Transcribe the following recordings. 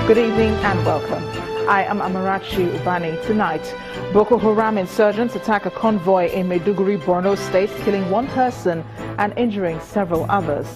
Good evening and welcome. I am Amarachi Ubani. Tonight, Boko Haram insurgents attack a convoy in Maiduguri, Borno State, killing one person and injuring several others.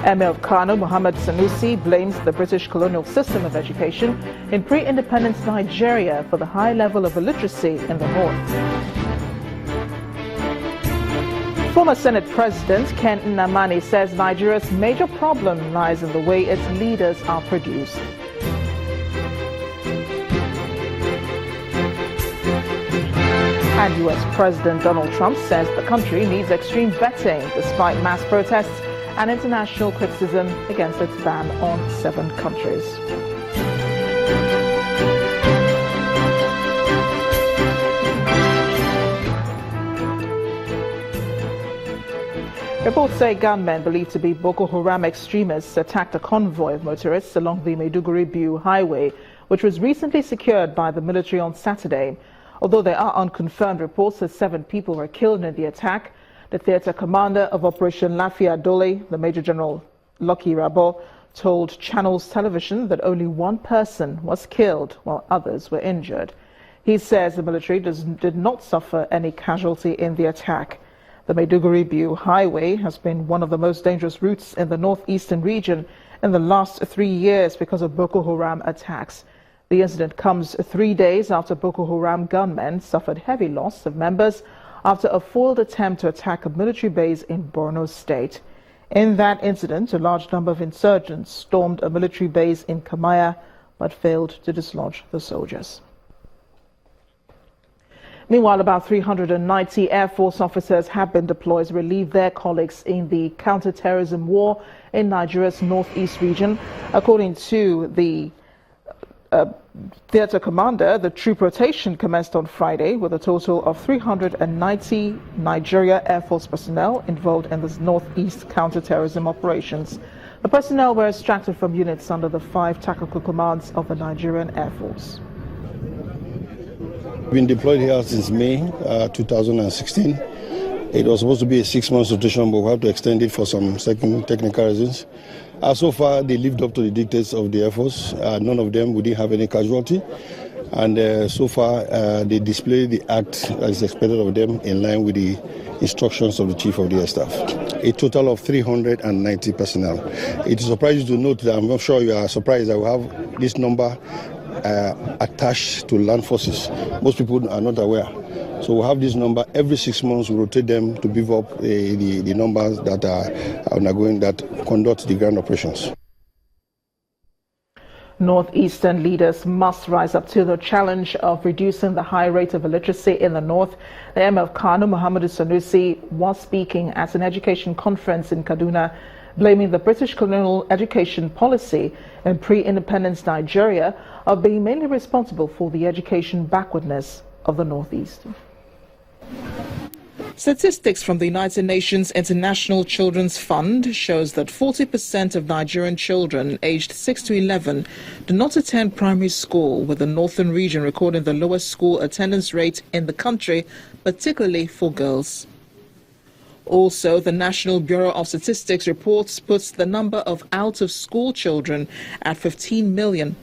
Emir of Kano, Mohammed Sanusi, blames the British colonial system of education in pre-independence Nigeria for the high level of illiteracy in the north. Former Senate President Ken Nnamani says Nigeria's major problem lies in the way its leaders are produced. And U.S. President Donald Trump says the country needs extreme vetting despite mass protests and international criticism against its ban on 7 countries. Reports say gunmen believed to be Boko Haram extremists attacked a convoy of motorists along the Maiduguri-Biu highway, which was recently secured by the military on Saturday. Although there are unconfirmed reports that 7 people were killed in the attack, the theatre commander of Operation Lafia Dole, the Major General Lucky Rabo, told Channels Television that only 1 person was killed while others were injured. He says the military did not suffer any casualty in the attack. The Maiduguri-Biu highway has been one of the most dangerous routes in the northeastern region in the last 3 years because of Boko Haram attacks. The incident comes 3 days after Boko Haram gunmen suffered heavy loss of members after a foiled attempt to attack a military base in Borno State. In that incident, a large number of insurgents stormed a military base in Kamaya but failed to dislodge the soldiers. Meanwhile, about 390 Air Force officers have been deployed to relieve their colleagues in the counter-terrorism war in Nigeria's northeast region. According to the theatre commander, the troop rotation commenced on Friday with a total of 390 Nigeria Air Force personnel involved in the northeast counter-terrorism operations. The personnel were extracted from units under the 5 tactical commands of the Nigerian Air Force. Been deployed here since May 2016. It was supposed to be a 6-month rotation, but we have to extend it for some second technical reasons. So far, they lived up to the dictates of the Air Force. None of them didn't have any casualty. And so far, they displayed the act that is expected of them in line with the instructions of the Chief of the Air Staff. A total of 390 personnel. It is surprising to note that I'm not sure you are surprised that we have this number attached to land forces. Most people are not aware. So we have this number every 6 months. We rotate them to beef up the numbers that are undergoing, that conduct the ground operations. Northeastern leaders must rise up to the challenge of reducing the high rate of illiteracy in the north. The Emir of Kano, Mohammed Sanusi, was speaking at an education conference in Kaduna, blaming the British colonial education policy in pre-independence Nigeria of being mainly responsible for the education backwardness of the Northeast. Statistics from the United Nations International Children's Fund shows that 40% of Nigerian children aged 6 to 11 do not attend primary school, with the northern region recording the lowest school attendance rate in the country, particularly for girls. Also, the National Bureau of Statistics reports puts the number of out-of-school children at 15 million.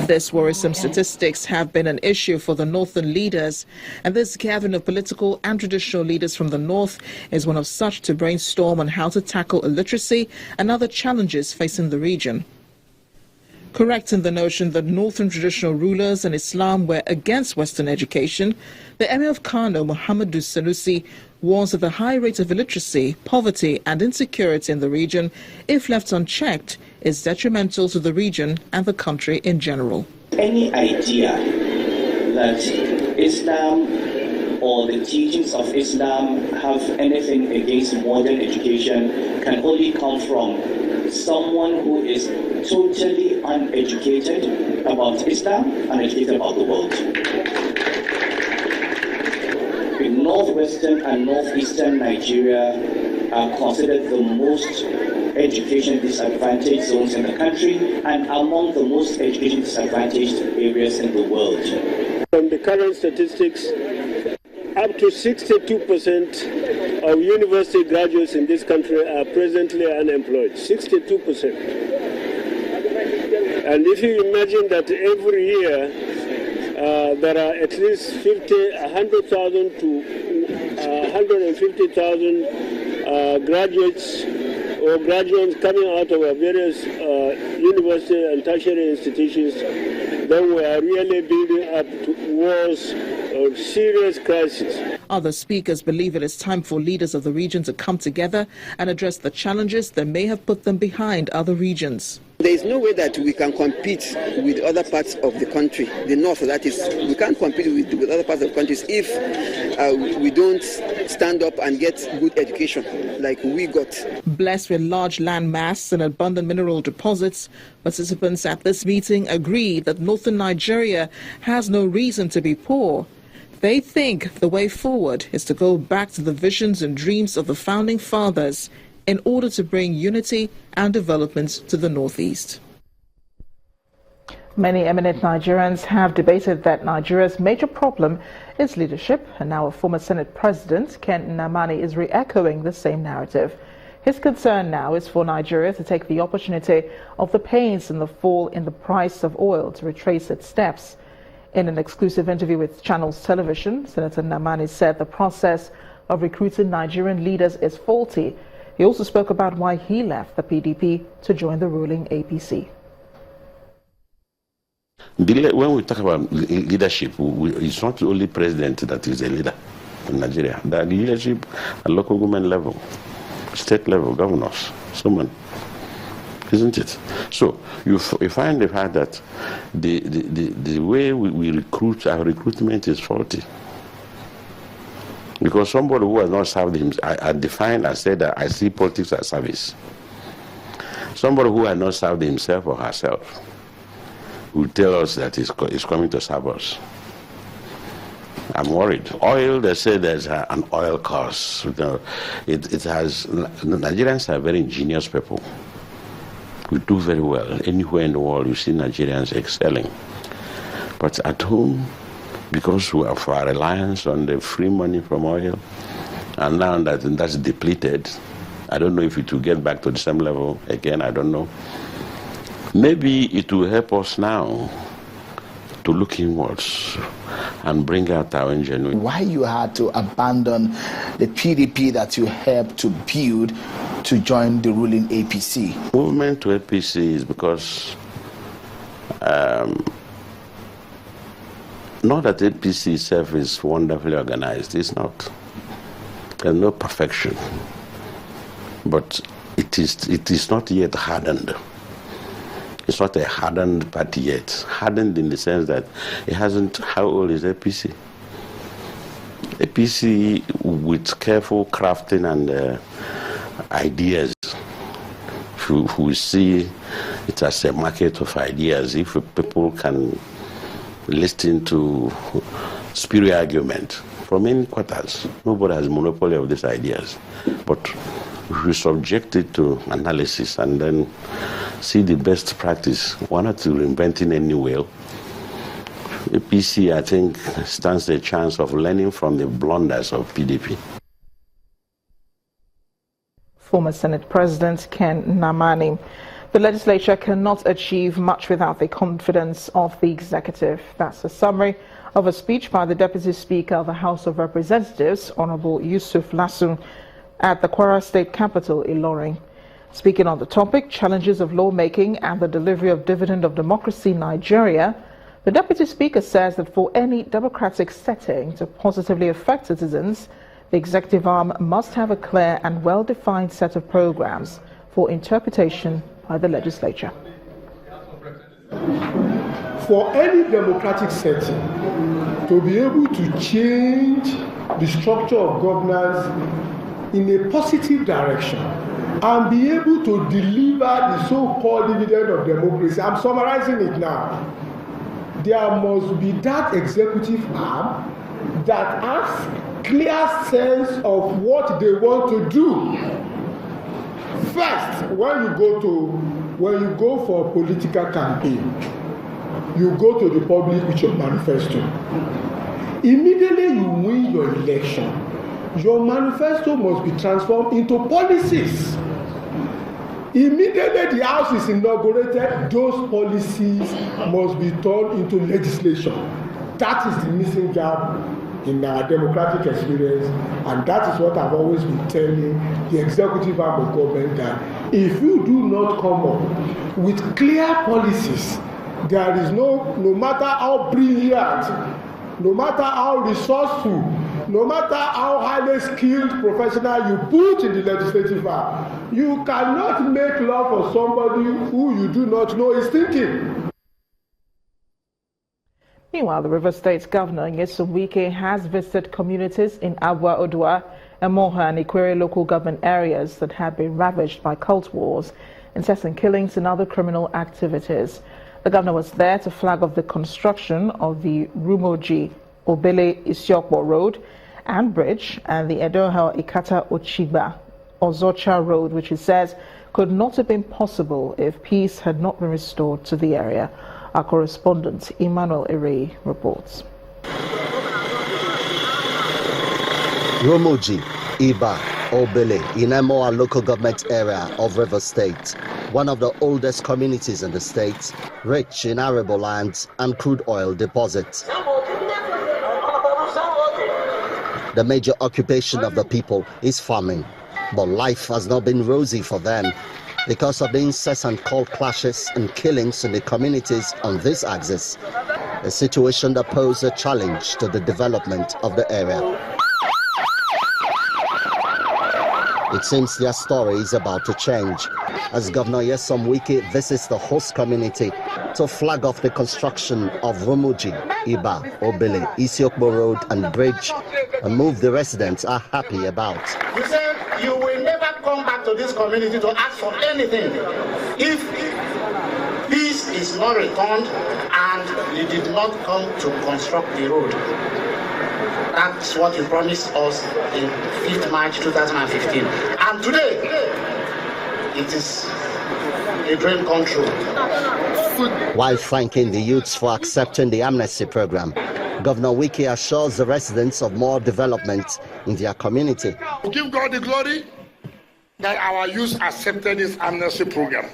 This worrisome statistics have been an issue for the northern leaders, and this gathering of political and traditional leaders from the north is one of such to brainstorm on how to tackle illiteracy and other challenges facing the region. Correcting the notion that northern traditional rulers and Islam were against Western education, the Emir of Kano, Mohammed Sanusi, warns that the high rate of illiteracy, poverty and insecurity in the region, if left unchecked, is detrimental to the region and the country in general. Any idea that Islam or the teachings of Islam have anything against modern education can only come from someone who is totally uneducated about Islam, uneducated about the world. In northwestern and northeastern Nigeria are considered the most education disadvantaged zones in the country and among the most education disadvantaged areas in the world. From the current statistics, up to 62% of university graduates in this country are presently unemployed, 62%. And if you imagine that every year there are at least 100,000 to 150,000 graduates or graduates coming out of our various university and tertiary institutions, then we are really building up towards a serious crisis. Other speakers believe it is time for leaders of the region to come together and address the challenges that may have put them behind other regions. There is no way that we can compete with other parts of the country, the north, that is, we can't compete with other parts of the countries if we don't stand up and get good education like we got. Blessed with large land mass and abundant mineral deposits, participants at this meeting agree that northern Nigeria has no reason to be poor. They think the way forward is to go back to the visions and dreams of the founding fathers in order to bring unity and development to the Northeast. Many eminent Nigerians have debated that Nigeria's major problem is leadership, and now a former Senate President, Ken Nnamani, is re-echoing the same narrative. His concern now is for Nigeria to take the opportunity of the pains and the fall in the price of oil to retrace its steps. In an exclusive interview with Channels Television, Senator Nnamani said the process of recruiting Nigerian leaders is faulty. He also spoke about why he left the PDP to join the ruling APC. When we talk about leadership, it's not only president that is a leader in Nigeria. The leadership at local government level, state level, governors, so many, isn't it? So you find the fact that the way we recruit, our recruitment is faulty. Because somebody who has not served him, I define and say that I see politics as service. Somebody who has not served himself or herself will tell us that he's coming to serve us. I'm worried. Oil, they say there's an oil cost. Nigerians are very ingenious people. We do very well. Anywhere in the world, you see Nigerians excelling. But at home, because of our reliance on the free money from oil, and now that that's depleted, I don't know if it will get back to the same level again, I don't know. Maybe it will help us now to look inwards and bring out our ingenuity. Why you had to abandon the PDP that you helped to build to join the ruling APC? Movement to APC is because not that APC itself is wonderfully organized. It's not. There's no perfection. But it is not yet hardened. It's not a hardened party yet. Hardened in the sense that it hasn't. How old is APC? APC, with careful crafting and ideas, we see it as a market of ideas. If people can listen to spurious argument from any quarters, nobody has monopoly of these ideas. But if we subject it to analysis and then see the best practice, why not to reinventing any wheel? APC, I think, stands a chance of learning from the blunders of PDP. Former Senate President Ken Nnamani. The legislature cannot achieve much without the confidence of the executive. That's a summary of a speech by the Deputy Speaker of the House of Representatives, Honorable Yusuf Lasun, at the Kwara State capital, Ilorin. Speaking on the topic, challenges of lawmaking and the delivery of dividend of democracy in Nigeria, the Deputy Speaker says that for any democratic setting to positively affect citizens, the executive arm must have a clear and well-defined set of programs for interpretation by the legislature. For any democratic setting to be able to change the structure of governance in a positive direction and be able to deliver the so-called dividend of democracy, I'm summarizing it now, there must be that executive arm that has clear sense of what they want to do. First, when you go for a political campaign, you go to the public with your manifesto. Immediately you win your election, your manifesto must be transformed into policies. Immediately the house is inaugurated, those policies must be turned into legislation. That is the missing gap in our democratic experience, and that is what I've always been telling the executive arm of government, that if you do not come up with clear policies, there is no matter how brilliant, no matter how resourceful, no matter how highly skilled professional you put in the legislative arm, you cannot make law for somebody who you do not know is thinking. Meanwhile, the River State Governor, Nyesom Wike, has visited communities in Abua Odua, Emoha and Ikwere local government areas that had been ravaged by cult wars, incessant killings and other criminal activities. The governor was there to flag off the construction of the Rumoji Obele Isiokbo Road and Bridge and the Edoha Ikata Ochigba Ozocha Road, which he says could not have been possible if peace had not been restored to the area. Our correspondent Emmanuel Ere reports. Rumoji, Iba, Obele in Emoa local government area of River State, one of the oldest communities in the state, rich in arable lands and crude oil deposits. The major occupation of the people is farming, but life has not been rosy for them because of the incessant cult clashes and killings in the communities on this axis, a situation that poses a challenge to the development of the area. It seems their story is about to change as Governor Nyesom Wike visits the host community to flag off the construction of Rumuji, Iba, Obele, Isiokbo Road and Bridge, a move the residents are happy about. You said you will never come back to this community to ask for anything if peace is not returned and you did not come to construct the road. That's what you promised us in 5th March 2015. And today, it is a dream come true. While thanking the youths for accepting the amnesty program, Governor Wike assures the residents of more development in their community. We give God the glory that our youth accepted this amnesty program.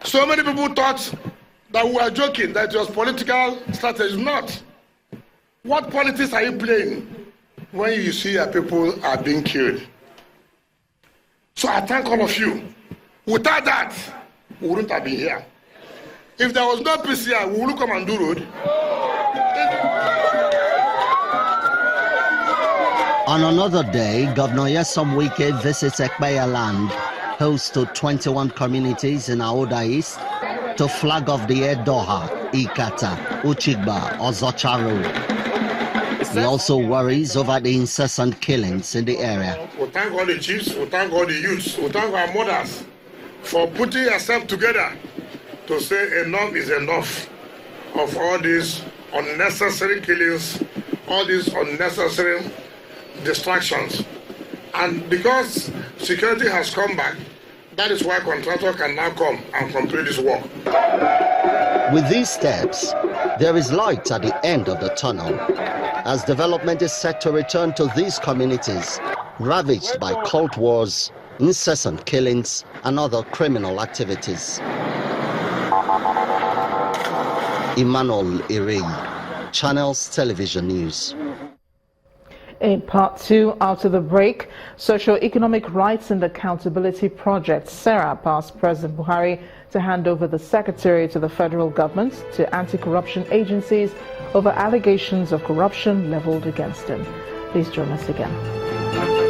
So many people thought that we were joking, that it was political strategy. Not. What politics are you playing when you see that people are being killed? So I thank all of you. Without that, we wouldn't have been here. If there was no peace here, we wouldn't come and do road. On another day, Governor Nyesom Wike visits Ekpeya land, host to 21 communities in Aoda East, to flag off the Edoha, Ikata, Ochigba, Ozocha Road. He also worries over the incessant killings in the area. We thank all the chiefs, we thank all the youths, we thank our mothers for putting yourself together to say enough is enough of all these unnecessary killings, all these unnecessary distractions. And because security has come back, that is why contractor can now come and complete this work. With these steps, there is light at the end of the tunnel, as development is set to return to these communities ravaged by cult wars, incessant killings, and other criminal activities. Emmanuel Ere, Channels Television News. In part two, after the break, Socio-Economic Rights and Accountability Project, SERAP, asked President Buhari to hand over the secretary to the federal government to anti-corruption agencies over allegations of corruption leveled against him. Please join us again.